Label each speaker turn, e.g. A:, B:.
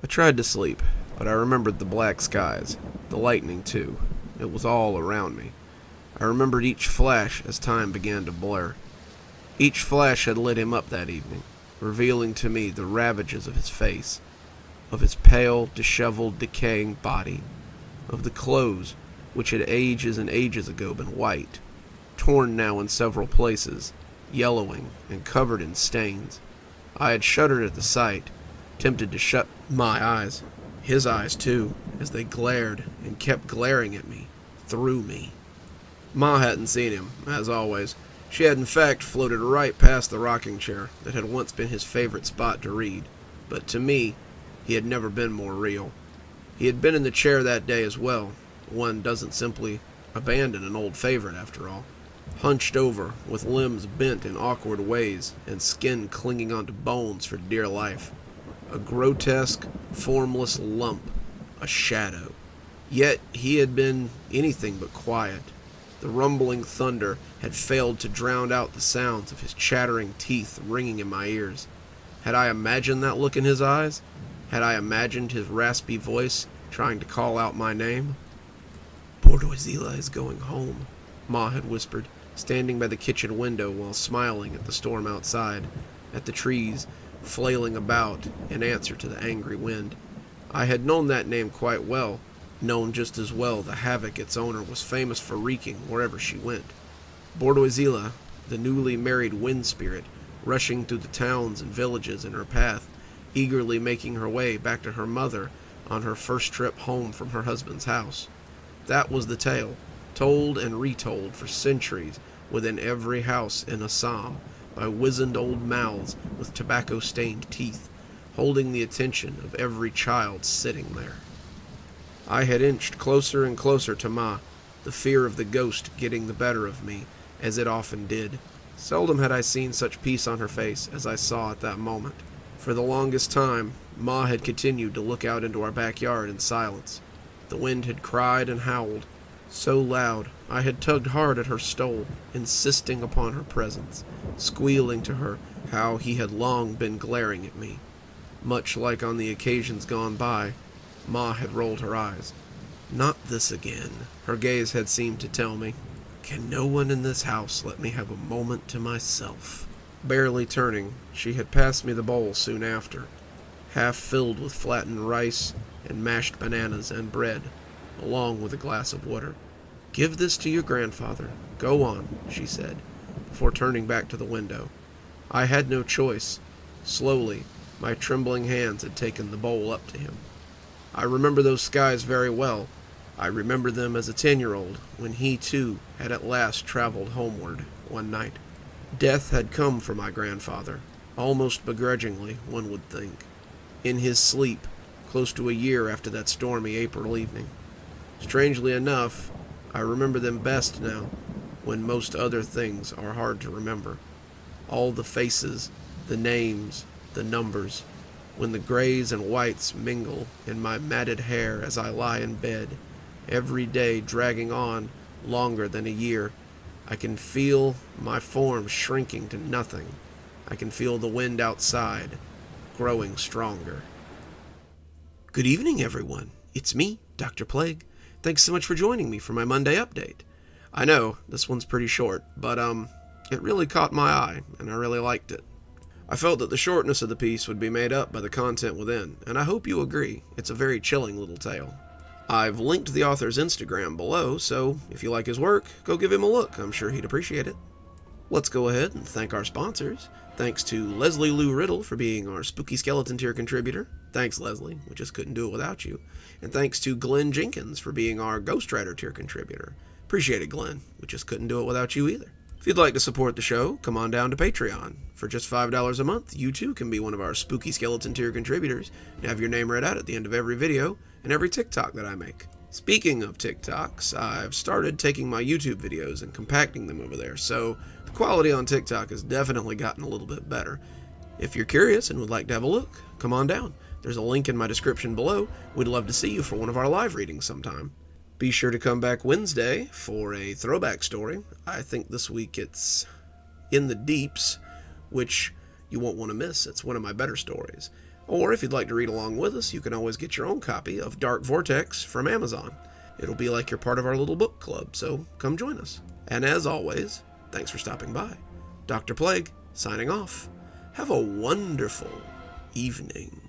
A: I tried to sleep, but I remembered the black skies, the lightning too. It was all around me. I remembered each flash as time began to blur. Each flash had lit him up that evening, revealing to me the ravages of his face, of his pale, disheveled, decaying body, of the clothes which had ages and ages ago been white, torn now in several places, yellowing and covered in stains. I had shuddered at the sight, tempted to shut my eyes, his eyes too, as they glared and kept glaring at me, through me. Ma hadn't seen him, as always. She had in fact floated right past the rocking chair that had once been his favorite spot to read, but to me, he had never been more real. He had been in the chair that day as well. One doesn't simply abandon an old favorite after all. Hunched over, with limbs bent in awkward ways, and skin clinging onto bones for dear life. A grotesque, formless lump, a shadow. Yet he had been anything but quiet. The rumbling thunder had failed to drown out the sounds of his chattering teeth ringing in my ears. Had I imagined that look in his eyes? Had I imagined his raspy voice trying to call out my name? "Bordoizila is going home," Ma had whispered, standing by the kitchen window while smiling at the storm outside, at the trees flailing about in answer to the angry wind. I had known that name quite well, known just as well the havoc its owner was famous for wreaking wherever she went. Bordoizila, the newly married wind spirit, rushing through the towns and villages in her path, eagerly making her way back to her mother on her first trip home from her husband's house. That was the tale, told and retold for centuries within every house in Assam by wizened old mouths with tobacco-stained teeth, holding the attention of every child sitting there. I had inched closer and closer to Ma, the fear of the ghost getting the better of me, as it often did. Seldom had I seen such peace on her face as I saw at that moment. For the longest time, Ma had continued to look out into our backyard in silence. The wind had cried and howled, so loud I had tugged hard at her stole, insisting upon her presence, squealing to her how he had long been glaring at me. Much like on the occasions gone by, Ma had rolled her eyes. "Not this again," her gaze had seemed to tell me. "Can no one in this house let me have a moment to myself?" Barely turning, she had passed me the bowl soon after, half filled with flattened rice and mashed bananas and bread, along with a glass of water. "Give this to your grandfather. Go on," she said, before turning back to the window. I had no choice. Slowly, my trembling hands had taken the bowl up to him. I remember those skies very well. I remember them as a 10-year-old, when he too had at last traveled homeward one night. Death had come for my grandfather, almost begrudgingly, one would think, in his sleep, close to a year after that stormy April evening. Strangely enough, I remember them best now, when most other things are hard to remember. All the faces, the names, the numbers, when the grays and whites mingle in my matted hair as I lie in bed, every day dragging on longer than a year. I can feel my form shrinking to nothing. I can feel the wind outside growing stronger. Good evening, everyone. It's me, Dr. Plague. Thanks so much for joining me for my Monday update. I know, this one's pretty short, but it really caught my eye, and I really liked it. I felt that the shortness of the piece would be made up by the content within, and I hope you agree. It's a very chilling little tale. I've linked the author's Instagram below, so if you like his work, go give him a look. I'm sure he'd appreciate it. Let's go ahead and thank our sponsors. Thanks to Leslie Lou Riddle for being our Spooky Skeleton tier contributor. Thanks, Leslie. We just couldn't do it without you. And thanks to Glenn Jenkins for being our Ghost Rider tier contributor. Appreciate it, Glenn. We just couldn't do it without you either. If you'd like to support the show, come on down to Patreon. For just $5 a month, you too can be one of our Spooky Skeleton tier contributors and have your name read out at the end of every video and every TikTok that I make. Speaking of TikToks, I've started taking my YouTube videos and compacting them over there, so the quality on TikTok has definitely gotten a little bit better. If you're curious and would like to have a look, come on down. There's a link in my description below. We'd love to see you for one of our live readings sometime. Be sure to come back Wednesday for a throwback story. I think this week it's In the Deeps, which you won't want to miss. It's one of my better stories. Or if you'd like to read along with us, you can always get your own copy of Dark Vortex from Amazon. It'll be like you're part of our little book club, so come join us. And as always, thanks for stopping by. Dr. Plague, signing off. Have a wonderful evening.